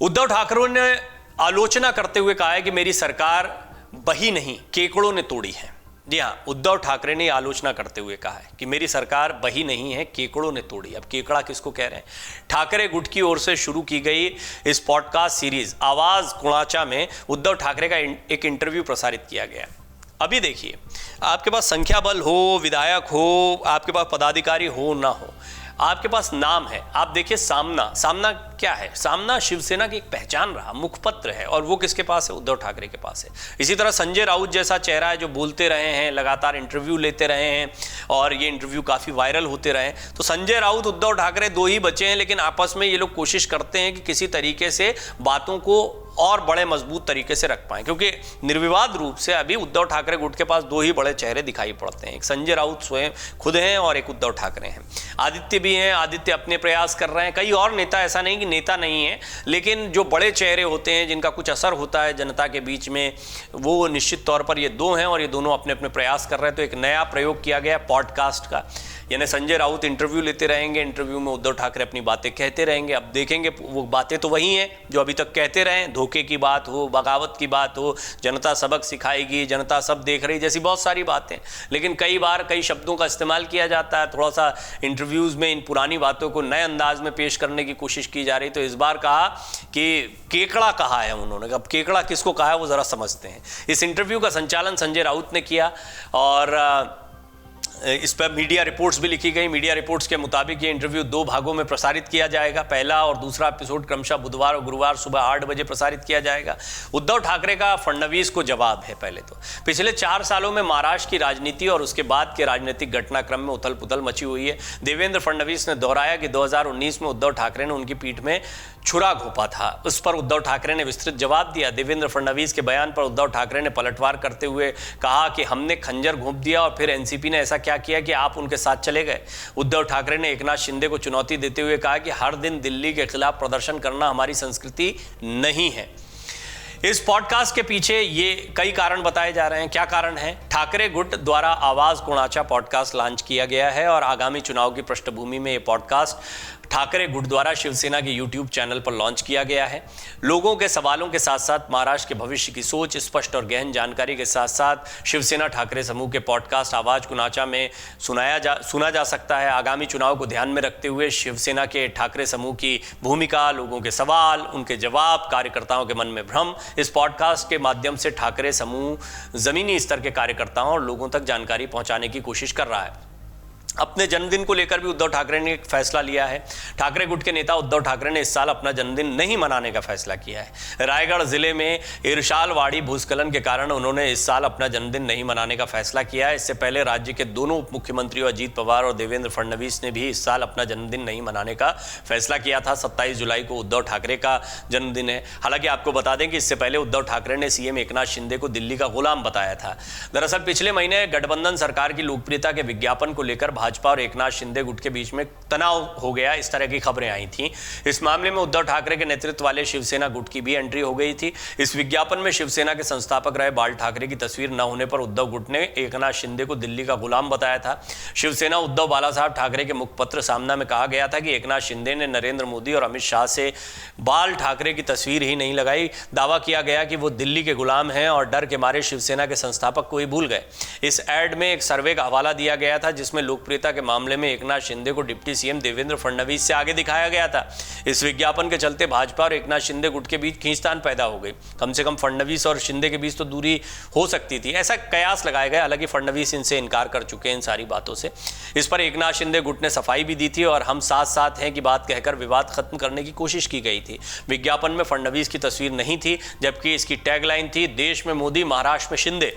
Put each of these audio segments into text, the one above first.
उद्धव ठाकरे ने आलोचना करते हुए कहा है कि मेरी सरकार बही नहीं केकड़ों ने तोड़ी है। जी हाँ, उद्धव ठाकरे ने आलोचना करते हुए कहा है कि मेरी सरकार बही नहीं है केकड़ों ने तोड़ी। अब केकड़ा किसको कह रहे हैं? ठाकरे गुट की ओर से शुरू की गई इस पॉडकास्ट सीरीज आवाज कुणाचा में उद्धव ठाकरे का एक इंटरव्यू प्रसारित किया गया। अभी देखिए, आपके पास संख्या बल हो, विधायक हो, आपके पास पदाधिकारी हो ना हो, आपके पास नाम है। आप देखिए सामना क्या है? सामना शिवसेना की एक पहचान रहा, मुखपत्र है, और वो किसके पास है? उद्धव ठाकरे के पास है। इसी तरह संजय राउत जैसा चेहरा है जो बोलते रहे हैं, लगातार इंटरव्यू लेते रहे हैं और ये इंटरव्यू काफ़ी वायरल होते रहे। तो संजय राउत, उद्धव ठाकरे दो ही बचे हैं, लेकिन आपस में ये लोग कोशिश करते हैं कि किसी तरीके से बातों को और बड़े मजबूत तरीके से रख पाएं, क्योंकि निर्विवाद रूप से अभी उद्धव ठाकरे गुट के पास दो ही बड़े चेहरे दिखाई पड़ते हैं। एक संजय राउत स्वयं खुद हैं और एक उद्धव ठाकरे हैं। आदित्य भी हैं, आदित्य अपने प्रयास कर रहे हैं। कई और नेता, ऐसा नहीं कि नेता नहीं है, लेकिन जो बड़े चेहरे होते हैं जिनका कुछ असर होता है जनता के बीच में, वो निश्चित तौर पर ये दो हैं और ये दोनों अपने अपने प्रयास कर रहे हैं। तो एक नया प्रयोग किया गया पॉडकास्ट का, यानी संजय राउत इंटरव्यू लेते रहेंगे, इंटरव्यू में उद्धव ठाकरे अपनी बातें कहते रहेंगे। अब देखेंगे वो बातें तो वही हैं जो अभी तक कहते रहे, धोखे की बात हो, बगावत की बात हो, जनता सबक सिखाएगी, जनता सब देख रही, जैसी बहुत सारी बातें। लेकिन कई बार कई शब्दों का इस्तेमाल किया जाता है, थोड़ा सा इंटरव्यूज़ में इन पुरानी बातों को नए अंदाज में पेश करने की कोशिश की जा रही। तो इस बार कहा कि केकड़ा कहा है उन्होंने। अब केकड़ा किसको कहा है वो ज़रा समझते हैं। इस इंटरव्यू का संचालन संजय राउत ने किया और इस पर मीडिया रिपोर्ट्स भी लिखी गई। मीडिया रिपोर्ट्स के मुताबिक ये इंटरव्यू 2 भागों में प्रसारित किया जाएगा। पहला और दूसरा एपिसोड क्रमशः बुधवार और गुरुवार सुबह 8 बजे प्रसारित किया जाएगा। उद्धव ठाकरे का फडणवीस को जवाब है। पहले तो पिछले 4 सालों में महाराष्ट्र की राजनीति और उसके बाद के राजनीतिक घटनाक्रम में उथल पुथल मची हुई है। देवेंद्र फडणवीस ने दोहराया कि 2019 में उद्धव ठाकरे ने उनकी पीठ में छुरा घोंपा था। उस पर उद्धव ठाकरे ने विस्तृत जवाब दिया। देवेंद्र फडणवीस के बयान पर उद्धव ठाकरे ने पलटवार करते हुए कहा कि हमने खंजर घोंप दिया और फिर एनसीपी ने ऐसा क्या किया कि आप उनके साथ चले गए। उद्धव ठाकरे ने एकनाथ शिंदे को चुनौती देते हुए कहा कि हर दिन दिल्ली के खिलाफ प्रदर्शन करना हमारी संस्कृति नहीं है। इस पॉडकास्ट के पीछे ये कई कारण बताए जा रहे हैं। क्या कारण है? ठाकरे गुट द्वारा आवाज कुणाचा पॉडकास्ट लॉन्च किया गया है और आगामी चुनाव की पृष्ठभूमि में ये पॉडकास्ट ठाकरे गुट द्वारा शिवसेना के यूट्यूब चैनल पर लॉन्च किया गया है। लोगों के सवालों के साथ साथ महाराष्ट्र के भविष्य की सोच, स्पष्ट और गहन जानकारी के साथ साथ शिवसेना ठाकरे समूह के पॉडकास्ट आवाज कुणाचा में सुना जा सकता है। आगामी चुनाव को ध्यान में रखते हुए शिवसेना के ठाकरे समूह की भूमिका, लोगों के सवाल, उनके जवाब, कार्यकर्ताओं के मन में भ्रम, इस पॉडकास्ट के माध्यम से ठाकरे समूह जमीनी स्तर के कार्यकर्ताओं और लोगों तक जानकारी पहुंचाने की कोशिश कर रहा है। अपने जन्मदिन को लेकर भी उद्धव ठाकरे ने एक फैसला लिया है। ठाकरे गुट के नेता उद्धव ठाकरे ने इस साल अपना जन्मदिन नहीं मनाने का फैसला किया है। रायगढ़ जिले में इरशालवाड़ी भूस्खलन के कारण उन्होंने इस साल अपना जन्मदिन नहीं मनाने का फैसला किया है। इससे पहले राज्य के दोनों उप मुख्यमंत्रियों अजीत पवार और देवेंद्र फडणवीस ने भी इस साल अपना जन्मदिन नहीं मनाने का फैसला किया था। 27 जुलाई को उद्धव ठाकरे का जन्मदिन है। हालांकि आपको बता दें कि इससे पहले उद्धव ठाकरे ने सीएम एकनाथ शिंदे को दिल्ली का गुलाम बताया था। दरअसल पिछले महीने गठबंधन सरकार की लोकप्रियता के विज्ञापन को लेकर भाजपा और एकनाथ शिंदे गुट के बीच में तनाव हो गया, इस तरह की खबरें आई थीं। इस मामले में उद्धव ठाकरे के नेतृत्व वाले शिवसेना गुट की भी एंट्री हो गई थी। इस विज्ञापन में शिवसेना के संस्थापक रहे बाल ठाकरे की तस्वीर न होने पर उद्धव गुट ने एकनाथ शिंदे को दिल्ली का गुलाम बताया था। शिवसेना उद्धव बाला साहब ठाकरे के मुखपत्र सामना में कहा गया था कि एकनाथ शिंदे ने नरेंद्र मोदी और अमित शाह से बाल ठाकरे की तस्वीर ही नहीं लगाई। दावा किया गया कि वो दिल्ली के गुलाम हैं और डर के मारे शिवसेना के संस्थापक को ही भूल गए। इस एड में एक सर्वे का हवाला दिया गया था जिसमें लोकप्रियता के मामले में एकनाथ शिंदे को डिप्टी सीएम देवेंद्र फडणवीस से आगे दिखाया गया था। इस विज्ञापन के चलते भाजपा और एकनाथ शिंदे गुट के बीच खींचतान पैदा हो गई। कम से कम फडणवीस और शिंदे के बीच तो दूरी हो सकती थी, ऐसा कयास लगाया गया। हालांकि फडणवीस इनसे इनकार कर चुके हैं इन सारी बातों से। इस पर एकनाथ शिंदे गुट ने सफाई भी दी थी और हम साथ साथ हैं कि बात कहकर विवाद खत्म करने की कोशिश की गई थी। विज्ञापन में फडणवीस की तस्वीर नहीं थी, जबकि इसकी टैगलाइन थी, देश में मोदी, महाराष्ट्र में शिंदे।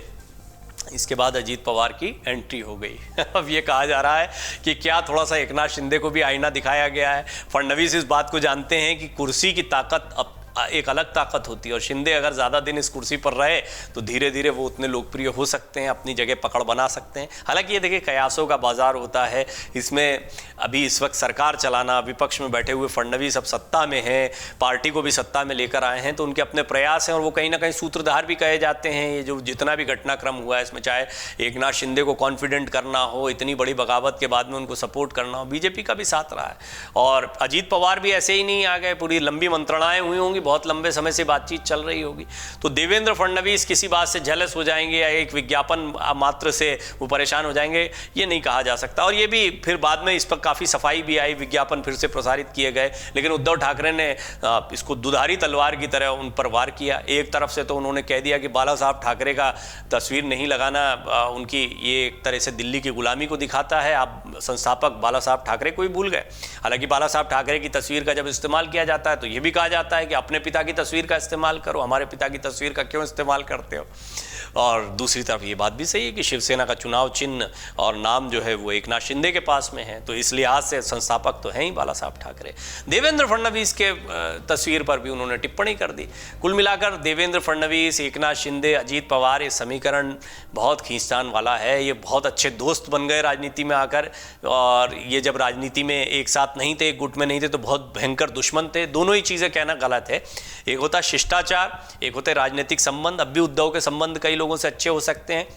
इसके बाद अजीत पवार की एंट्री हो गई। अब ये कहा जा रहा है कि क्या थोड़ा सा एकनाथ शिंदे को भी आईना दिखाया गया है। फडणवीस इस बात को जानते हैं कि कुर्सी की ताकत अब एक अलग ताकत होती है और शिंदे अगर ज़्यादा दिन इस कुर्सी पर रहे तो धीरे धीरे वो उतने लोकप्रिय हो सकते हैं, अपनी जगह पकड़ बना सकते हैं। हालांकि ये देखिए कयासों का बाजार होता है। इसमें अभी इस वक्त सरकार चलाना, विपक्ष में बैठे हुए फडणवीस अब सत्ता में है, पार्टी को भी सत्ता में लेकर आए हैं, तो उनके अपने प्रयास हैं और वो कहीं ना कहीं सूत्रधार भी कहे जाते हैं। ये जो जितना भी घटनाक्रम हुआ है इसमें, चाहे एकनाथ शिंदे को कॉन्फिडेंट करना हो, इतनी बड़ी बगावत के बाद में उनको सपोर्ट करना हो, बीजेपी का भी साथ रहा है। और अजीत पवार भी ऐसे ही नहीं आ गए, पूरी लंबी मंत्रणाएँ हुई होंगी, बहुत लंबे समय से बातचीत चल रही होगी। तो देवेंद्र फडणवीस किसी बात से जेलस हो जाएंगे या एक विज्ञापन मात्र से वो परेशान हो जाएंगे, ये नहीं कहा जा सकता। और ये भी फिर बाद में इस पर काफ़ी सफाई भी आई, विज्ञापन फिर से प्रसारित किए गए, लेकिन उद्धव ठाकरे ने इसको दुधारी तलवार की तरह उन पर वार किया। एक तरफ से तो उन्होंने कह दिया कि बाला साहब ठाकरे का तस्वीर नहीं लगाना उनकी ये एक तरह से दिल्ली की गुलामी को दिखाता है, आप संस्थापक बाला साहब ठाकरे को ही भूल गए। हालांकि बाला साहब ठाकरे की तस्वीर का जब इस्तेमाल किया जाता है तो ये भी कहा जाता है कि अपने पिता की तस्वीर का इस्तेमाल करो, हमारे पिता की तस्वीर का क्यों इस्तेमाल करते हो। और दूसरी तरफ ये बात भी सही है कि शिवसेना का चुनाव चिन्ह और नाम जो है वो एकनाथ शिंदे के पास में है, तो इस लिहाज से संस्थापक तो हैं ही बाला साहब ठाकरे। देवेंद्र फडणवीस के तस्वीर पर भी उन्होंने टिप्पणी कर दी। कुल मिलाकर देवेंद्र फडणवीस, एकनाथ शिंदे, अजीत पवार, ये समीकरण बहुत खींचतान वाला है। ये बहुत अच्छे दोस्त बन गए राजनीति में आकर, और ये जब राजनीति में एक साथ नहीं थे, एक गुट में नहीं थे, तो बहुत भयंकर दुश्मन थे। दोनों ही चीज़ें कहना गलत है। एक होता शिष्टाचार, एक होते राजनीतिक संबंध। अब भी उद्धव के संबंध कई लोगों से अच्छे हो सकते हैं।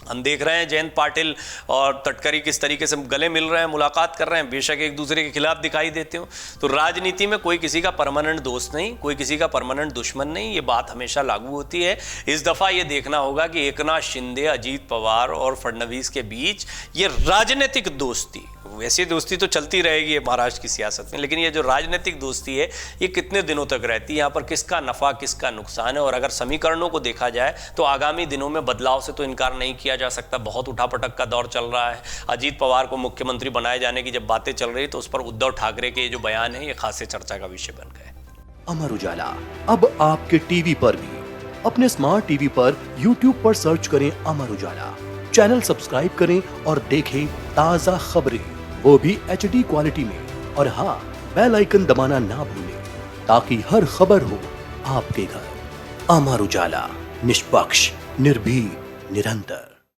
हम देख रहे हैं जयंत पाटिल और तटकरी किस तरीके से गले मिल रहे हैं, मुलाकात कर रहे हैं, बेशक एक दूसरे के खिलाफ दिखाई देते हो। तो राजनीति में कोई किसी का परमानेंट दोस्त नहीं, कोई किसी का परमानेंट दुश्मन नहीं, ये बात हमेशा लागू होती है। इस दफ़ा ये देखना होगा कि एकनाथ शिंदे, अजीत पवार और फडणवीस के बीच ये राजनीतिक दोस्ती, वैसी दोस्ती तो चलती रहेगी महाराष्ट्र की सियासत में, लेकिन ये जो राजनीतिक दोस्ती है ये कितने दिनों तक रहती है, यहाँ पर किसका नफ़ा किसका नुकसान है। और अगर समीकरणों को देखा जाए तो आगामी दिनों में बदलाव से तो इनकार नहीं किया जा सकता। बहुत उठापटक का दौर चल रहा है। अजीत पवार को मुख्यमंत्री बनाए जाने की जब बातें चल रही तो उस पर उद्धव ठाकरे के जो बयान है ये खासे चर्चा का विषय बन गए। अमर उजाला अब आपके टीवी पर भी। अपने स्मार्ट टीवी पर यूट्यूब पर सर्च करें अमर उजाला, चैनल सब्सक्राइब करें और देखें ताज़ा खबरें, वो भी HD क्वालिटी में। और हाँ, बेल आइकन दबाना ना भूलें ताकि हर खबर हो आपके घर। अमर उजाला, निष्पक्ष, निर्भीक, निरंतर।